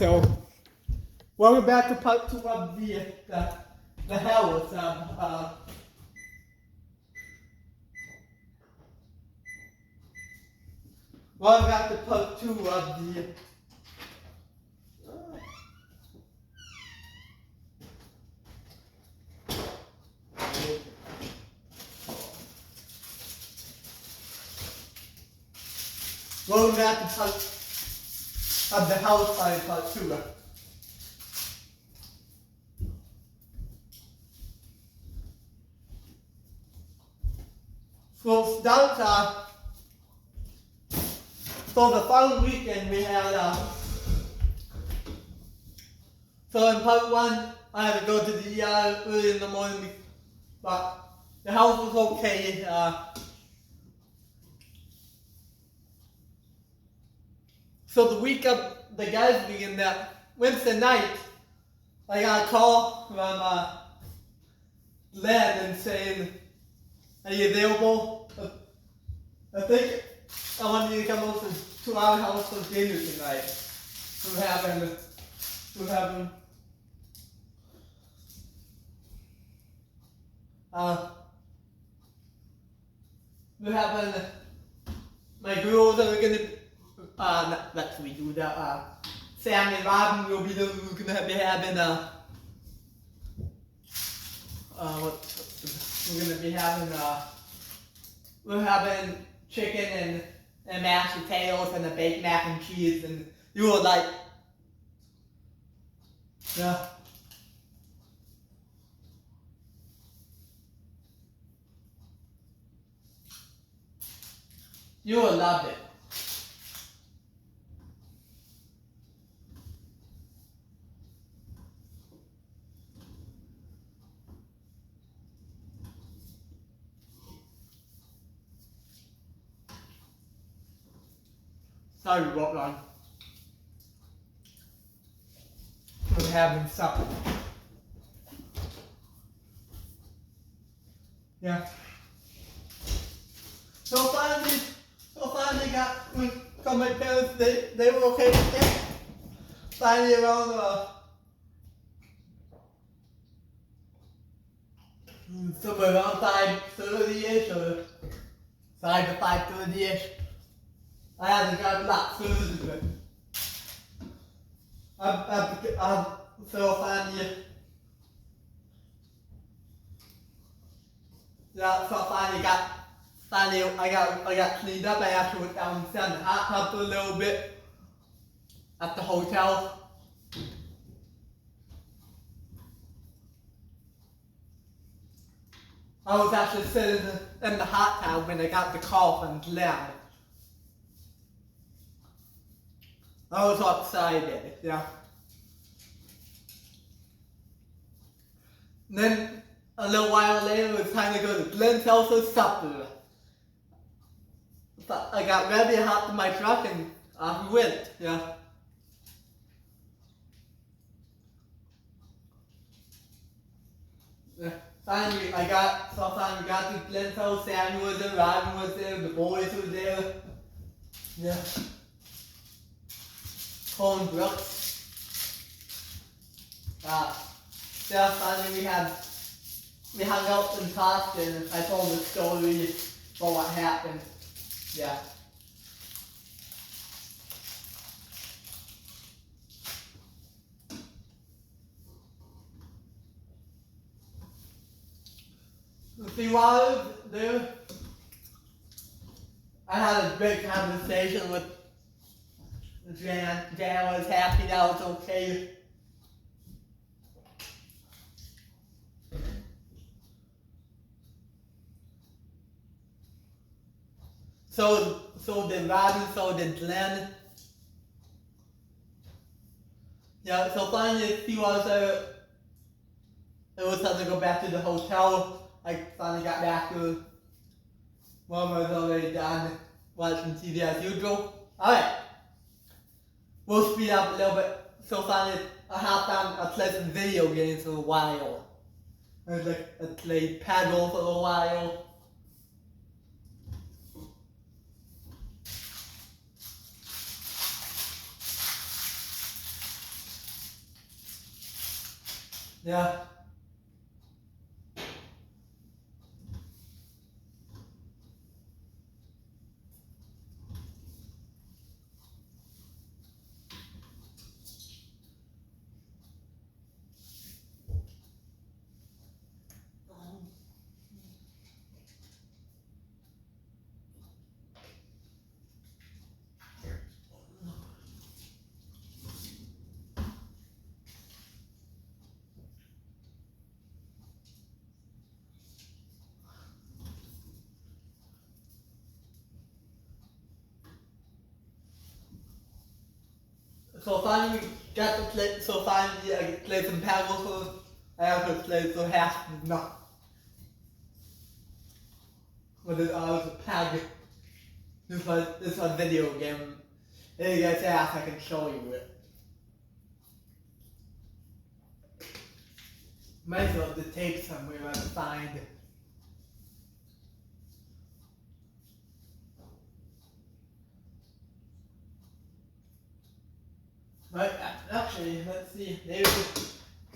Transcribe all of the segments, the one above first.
so welcome back to part 2 of the house. Welcome back to part 2 of the welcome back to part of the house by part 2. So start so the following weekend we had so in part 1 I had to go to the ER early in the morning, but the house was okay. So the week of the guys weekend, that Wednesday night, I got a call from Glenn and saying, "Are you available? I think I want you to come over to our house for dinner tonight. We're having my girls are gonna not let me do that. Sam and Robin will be we're gonna be having we're having chicken and mashed potatoes and a baked mac and cheese, and you will like, yeah. You will love it. Sorry, what wrong? We're having supper. Yeah. So finally got my parents. They were okay with it. Finally around somewhere around 5:30ish or 5 to 5:30ish. I had to drive a lot further, but so finally, yeah, so finally I got cleaned up. I actually went down and sat in the hot tub for a little bit at the hotel. I was actually sitting in the hot tub when I got the call from Glenn. I was so excited, yeah. And then a little while later, it was time to go to Glenn's house for supper. So I got ready, hopped in my truck, and off we went, yeah. Finally got to Glenn's house. Sammy was there, Robin was there, the boys were there, yeah. Cole and Brooks. Yeah, finally we hung out and talked, and I told the story for what happened. Yeah. See, while I was there, I had a great conversation with Jan. Jan was happy that I was okay. So did Robin, so did Glenn. Yeah, so finally he was it was time to go back to the hotel. I finally got back to Mom was already done watching TV as usual. Alright. We'll speed up a little bit. So finally I hopped on, I played some video games for a while. I played paddle for a while. Yeah. So finally got to play. So finally I played some paddle. So I have to play so half not. But it was a pad. This was a video game. If you guys ask, I can show you it. Might as well the tape somewhere I can find. Right, actually, let's see. Maybe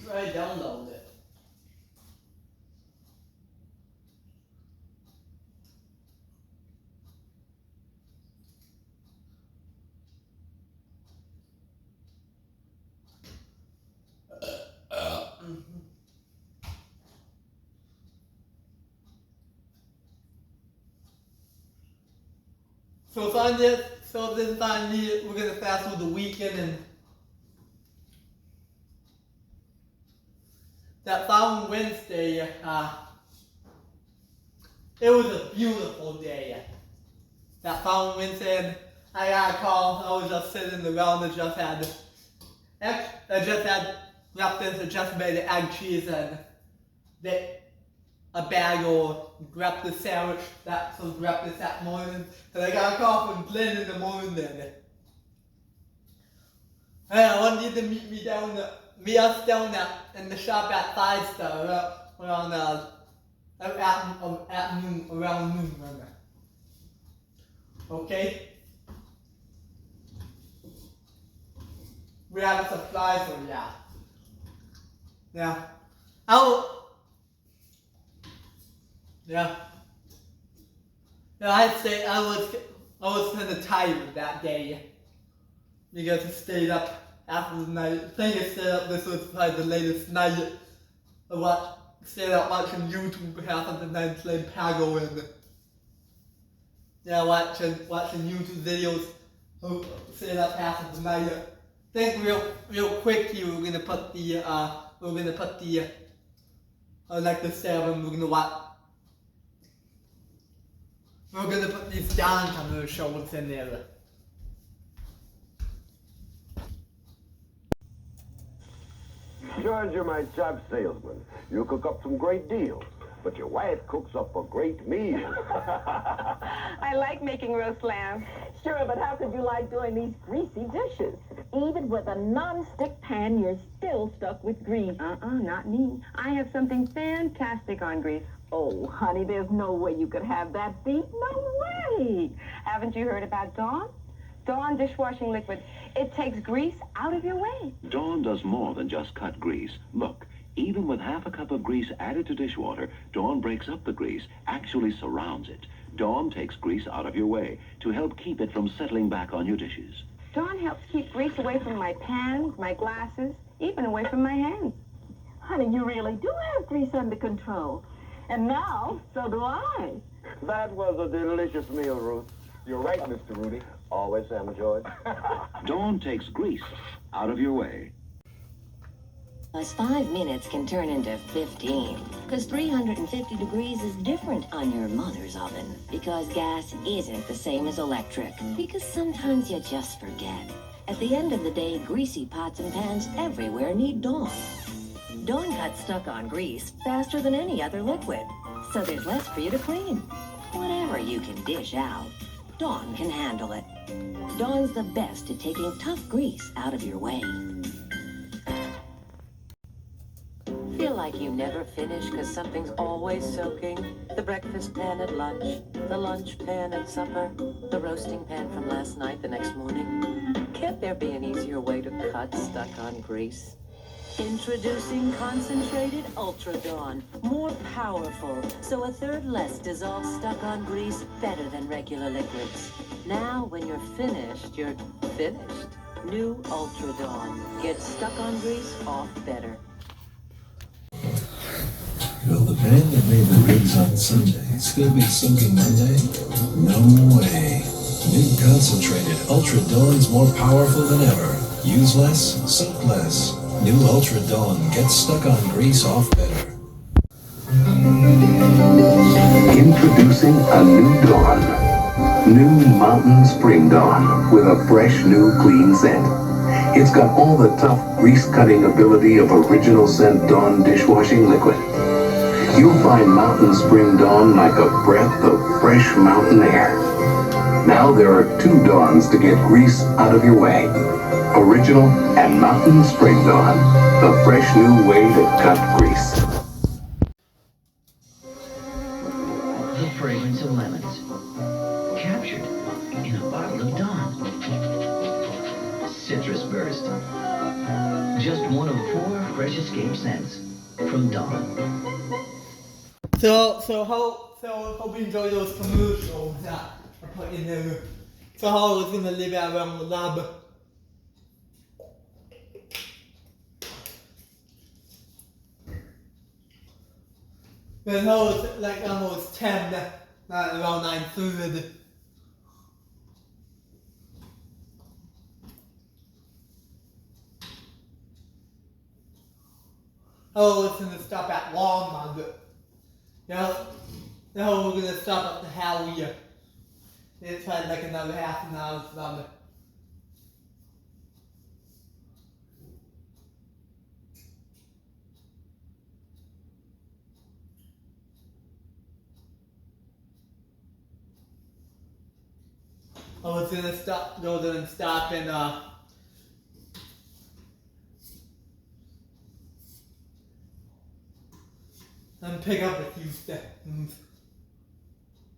try download it. So finally, we're gonna fast through the weekend, and that following Wednesday, it was a beautiful day. That following Wednesday, and I got a call. I was just sitting around and just had breakfast and just made egg cheese and a bag or breakfast sandwich. That was breakfast that morning. And I got a call from Glenn in the morning. Hey, I want you to meet us down in the shop at 5 Star around at noon, around noon. Okay? We have a surprise for you. Yeah. Yeah. I'd say I was kind of tired that day because I stayed up after the night. I think I stayed up. This was probably the latest night. Stayed up watching YouTube half of the night, playing Pago and watching YouTube videos. Stayed up half of the night. I think real quick here we're gonna put the like the 7. We're gonna put these dance on the shows in there. George, you're my top salesman. You cook up some great deals, but your wife cooks up a great meal. I like making roast lamb. Sure, but how could you like doing these greasy dishes? Even with a non-stick pan, you're still stuck with grease. Not me. I have something fantastic on grease. Oh, honey, there's no way you could have that beat. No way. Haven't you heard about Dawn? Dawn dishwashing liquid. It takes grease out of your way. Dawn does more than just cut grease. Look, even with half a cup of grease added to dishwater, Dawn breaks up the grease, actually surrounds it. Dawn takes grease out of your way to help keep it from settling back on your dishes. Dawn helps keep grease away from my pans, my glasses, even away from my hands. Honey, you really do have grease under control. And now, so do I. That was a delicious meal, Ruth. You're right, Mr. Rudy. Always am, George. Dawn takes grease out of your way. Plus 5 minutes can turn into 15. Because 350 degrees is different on your mother's oven. Because gas isn't the same as electric. Because sometimes you just forget. At the end of the day, greasy pots and pans everywhere need Dawn. Dawn cuts stuck on grease faster than any other liquid. So there's less for you to clean. Whatever you can dish out, Dawn can handle it. Dawn's the best at taking tough grease out of your way. Feel like you never finish because something's always soaking? The breakfast pan at lunch, the lunch pan at supper, the roasting pan from last night the next morning. Can't there be an easier way to cut stuck on grease? Introducing Concentrated Ultra Dawn. More powerful, so a third less dissolves stuck-on grease better than regular liquids. Now, when you're finished, you're finished. New Ultra Dawn. Get stuck-on grease off better. Will the band that made the ribs on Sunday still be soaking Monday? No way. New Concentrated Ultra Dawn's more powerful than ever. Use less, soak less. New Ultra Dawn gets stuck on grease off better. Introducing a new Dawn. New Mountain Spring Dawn with a fresh new clean scent. It's got all the tough grease-cutting ability of original scent Dawn dishwashing liquid. You'll find Mountain Spring Dawn like a breath of fresh mountain air. Now there are 2 Dawns to get grease out of your way. Original and Mountain Spring Dawn, the fresh new way to cut grease. The fragrance of lemons, captured in a bottle of Dawn. Citrus Burst, just one of 4 fresh escape scents from Dawn. So hope you enjoy those commercials that I put in there. So how I was gonna live out around the lab. But how it's like almost 10, not around 9:30. Oh, it's gonna stop at Walmart. Now we're gonna stop at the Howie. It's had like another half an hour from it. I was gonna go there and stop and pick up a few things.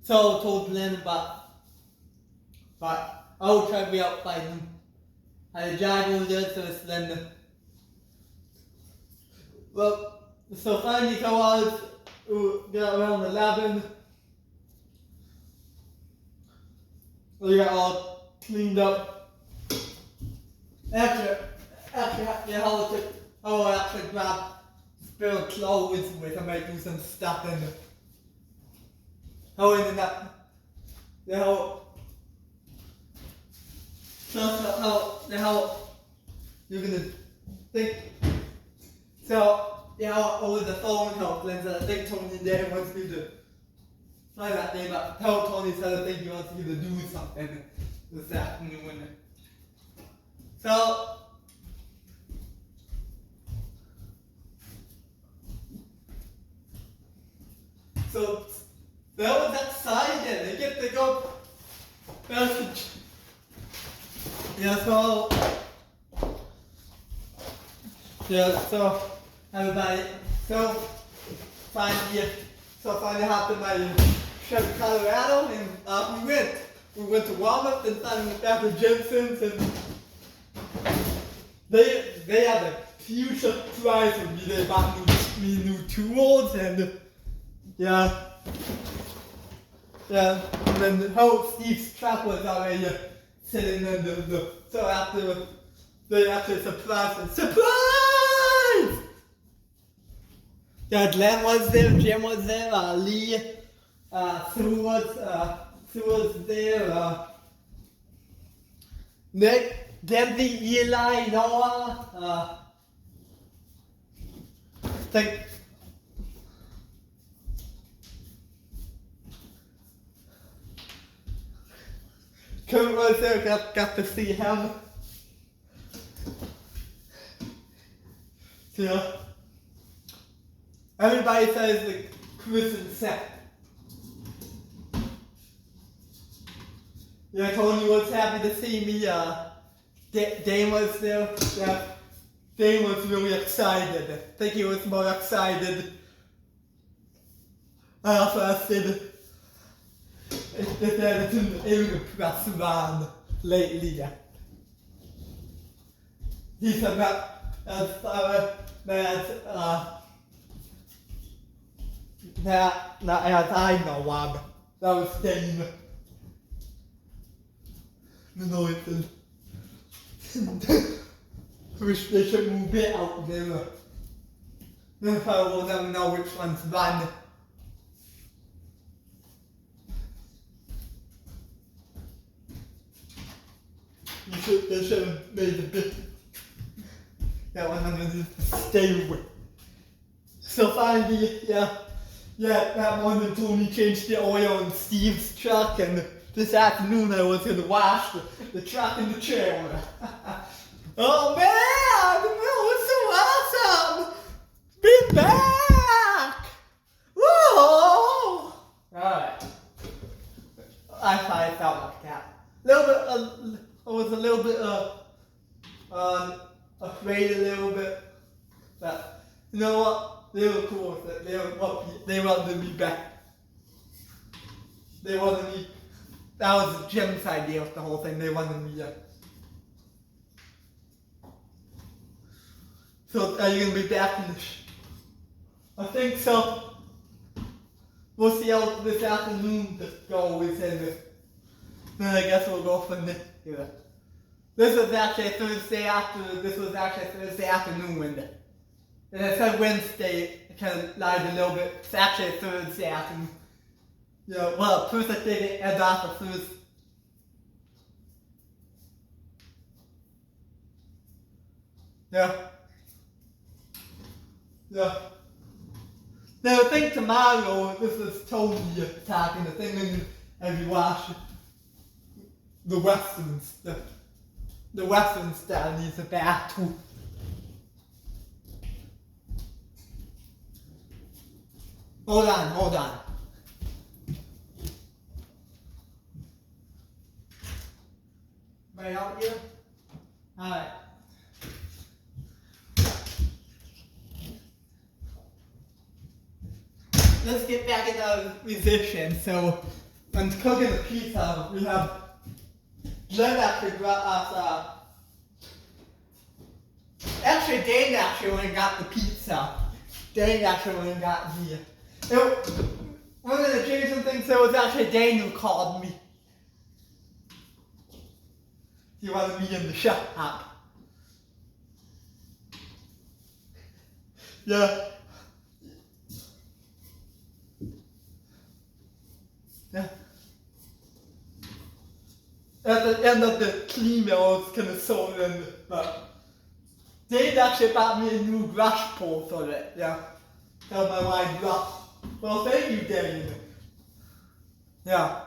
So I told Lynn but I'll try to be out by them. I had a job over there, so it's then. Well, so finally I was got around 11. We got all cleaned up. After I actually grab spare clothes with. I might do some stuff in it. How in that? How you're gonna think? So over the phone, how Glenn said I think Tony Day wants me to. Not that day, but tell Tony said I think he wants me to do something this afternoon. So that was exciting. They get to go. So everybody, finally hopped in my Chevy Colorado and we went to Walmart and finally went back to Jensen's and they had a huge surprise for me. They bought me new tools and and then the whole Steve's truck was already sitting in so after they actually surprised us. Surprise! Yeah, Glenn was there, Jim was there, Lee, Sue was there, Nick, Dempsey, Eli, Noah, Kurt was there, got to see him. So, everybody says the Christmas set. Yeah, Tony was happy to see me. Dane was there. Yeah, Dane was really excited. I think he was more excited. I also asked him if it's in the press run lately. He said that as far as I know of, that was staying Northern. Wish they should move it out there. If I will never know which one's one. They should have made a bit. That one I'm gonna stay with. So finally, that morning Tony changed the oil in Steve's truck, and this afternoon I was gonna wash the truck and the trailer. Oh man, it was so awesome! Be back! Whoa! Alright. I finally felt like that. I was a little bit afraid a little bit, but you know what? They were cool with it. They wanted me back. They wanted me. That was Jim's idea of the whole thing. They wanted me back. So are you gonna be back in the I think so. We'll see how this afternoon goes, and then I guess we'll go from there. Yeah. This was actually Thursday afternoon window. And I said Wednesday, I kind of lied a little bit. It's actually Thursday afternoon. Yeah, well, first I did it end off of Thursday. Yeah. Now I think tomorrow, this is Tony talking, the thing as you watch the Westerns, the Western style needs a back too. Hold on. Right out here? Alright. Let's get back into musician. So, when cooking the pizza, we have Glenn actually brought us, actually Dane actually went and got the pizza. Dane actually went and got one of the Jason things, so it was actually Dane who called me. He wanted me in the shop. Yeah. At the end of the clean, I was kind of sold in, but Dave actually bought me a new brush pole for it, yeah. That was my wide brush. Well, thank you, Dave. Yeah.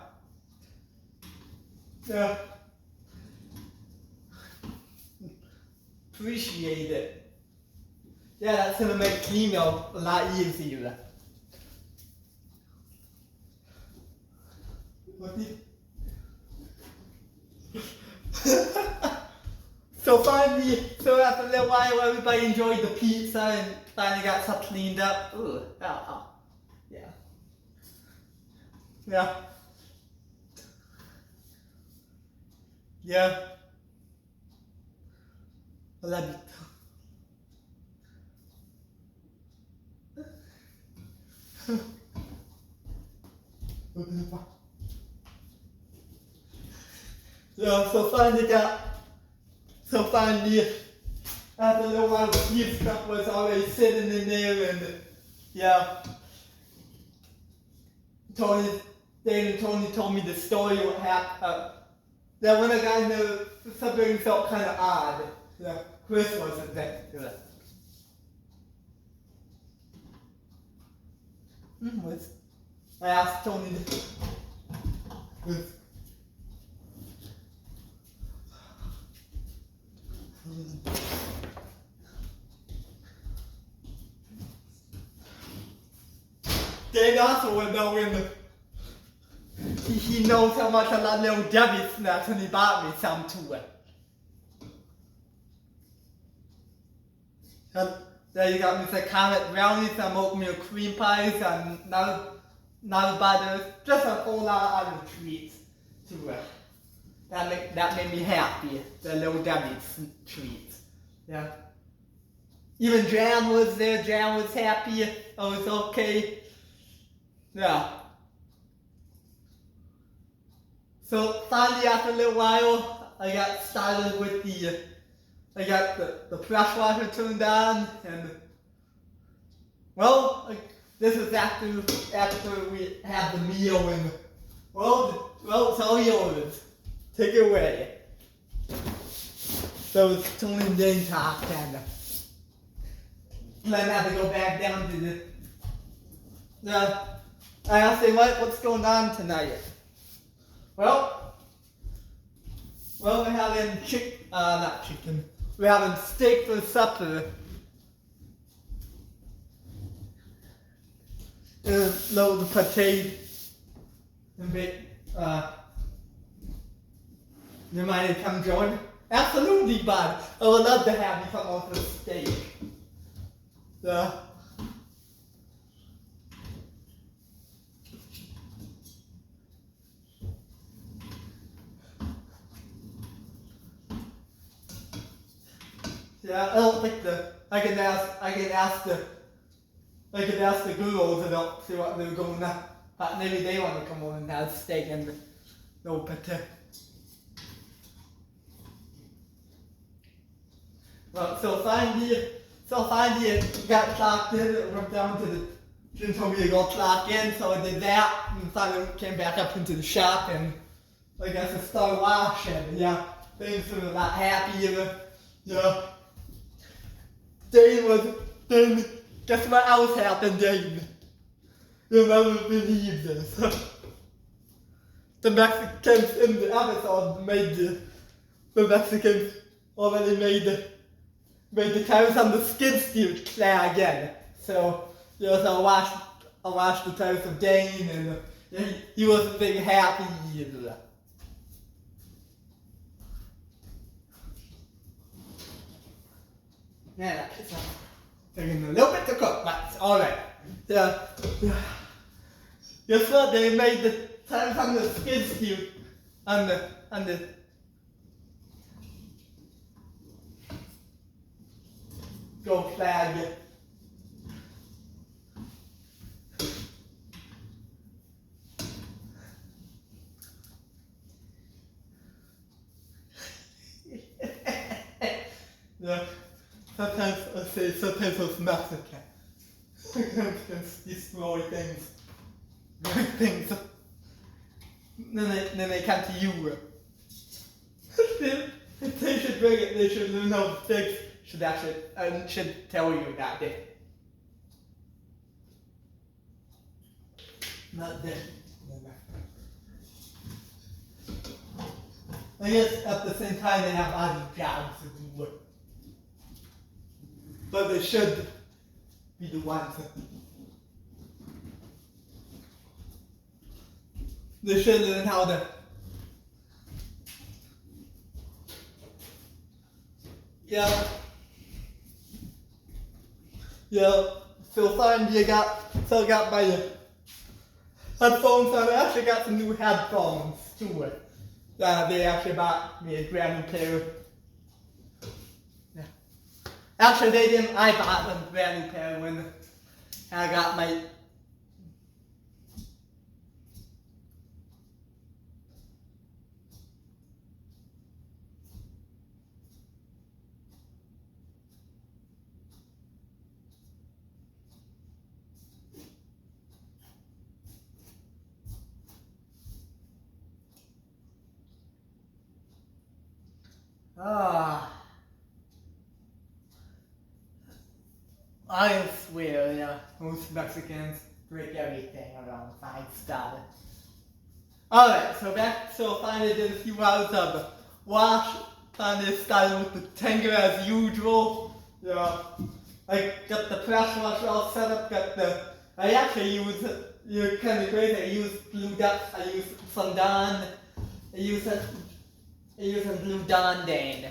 Appreciate it. Yeah, that's gonna make clean a lot easier. So after a little while, everybody enjoyed the pizza and finally got stuff cleaned up. Ooh, yeah. I love it. Yeah, so finally, after a little while, the beef stuff was already sitting in there, and yeah. Dane and Tony told me the story what happened. That when I got in there, something felt kind of odd. Yeah, Chris wasn't there. Yeah. I asked Tony Dane also would know he knows how much I love Little Debbie snacks, and he bought me some too. There you got me some Comet brownies, some oatmeal cream pies, and nut butter, just a whole lot of other treats too. That made me happy, the Little Debbie treats. Yeah. even Jan was there. Jan was happy. I was okay. Yeah. So finally, after a little while, I got started with I got the press washer turned on, and well, this is after we had the meal, and well, it's all yours. Take it away. So it's Tony and Jane talk, and then I have to go back down to I asked him, what's going on tonight? Well, we're having not chicken. We're having steak for supper. Loads of potatoes and you mind to come join? Absolutely, bud. I would love to have you come over for steak. Yeah, I don't think I can ask the girls about see what they're going on. Maybe they want to come over and have steak and no potato. Well, so finally got clocked in. Went down to the gym, told me to go clock in, so I did that, and finally came back up into the shop, and I guess I started washing. Yeah, things were a lot happier. Yeah. Then guess what else happened, Dane? You'll never believe this. The Mexicans in the episode the Mexicans already made the tires on the skid steer clear again. So I watched the tires of Dane, and he wasn't very happy either. Yeah, it's taking a little bit to cook, but it's alright. Yeah. Guess what? They made the tires on the skid steer on the go flag. Yeah. Sometimes those Mexican. Destroy things. Things. Then they come to Europe. They should bring it, they should know things. Should tell you that it. Not them. I guess at the same time they have other jobs to do. But they should be the ones. They should learn how to. Yeah. So finally I got my headphones on. I actually got some new headphones too. They actually bought me a brand new pair. Yeah. Actually they didn't, I bought them a brand new pair when I got my I swear, most Mexicans break everything around 5 stars. Alright, so finally did a few hours of wash. Finally started with the Tenga as usual. Yeah, I got the press washer all set up. I actually used, you're kind of crazy. I used Blue Ducks. I used some Dawn. I used a Blue Dawn Dane.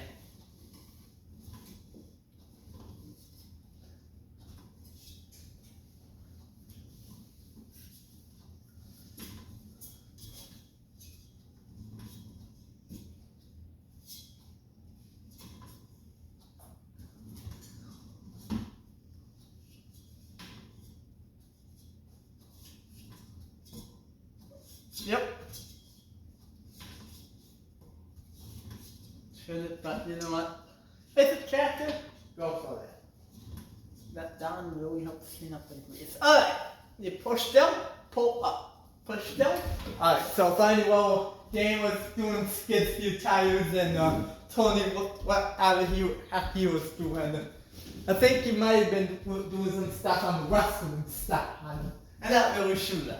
Yep. Shouldn't, but you know what? It's a tractor. Go for it. That down really helps clean up the grease. Alright. You push down, pull up. Push down. Alright, so finally while Dan was doing skid steer tires and Tony looked what he was doing. I think he might have been doing some stuff on the wrestling stuff. I'm not really sure.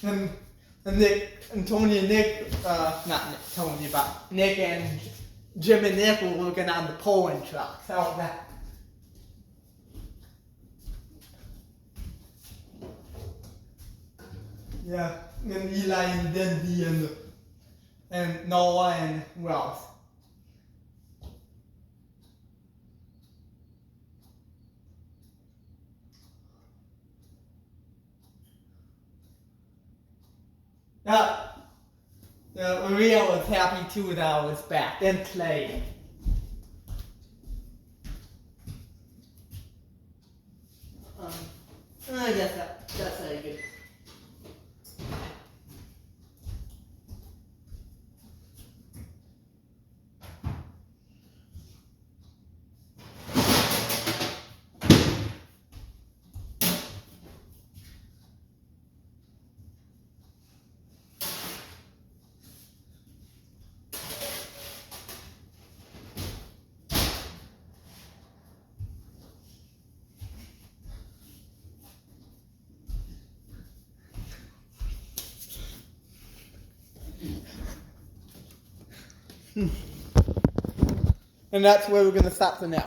And Nick and Tony and Nick, not Nick, Tony, but Nick and Jim and Nick were looking on the pulling truck. So that. Yeah, and Eli and Dendy and Noah and who else? Maria was happy too that I was back, and Clay. I guess that's very good. And that's where we're going to stop for now.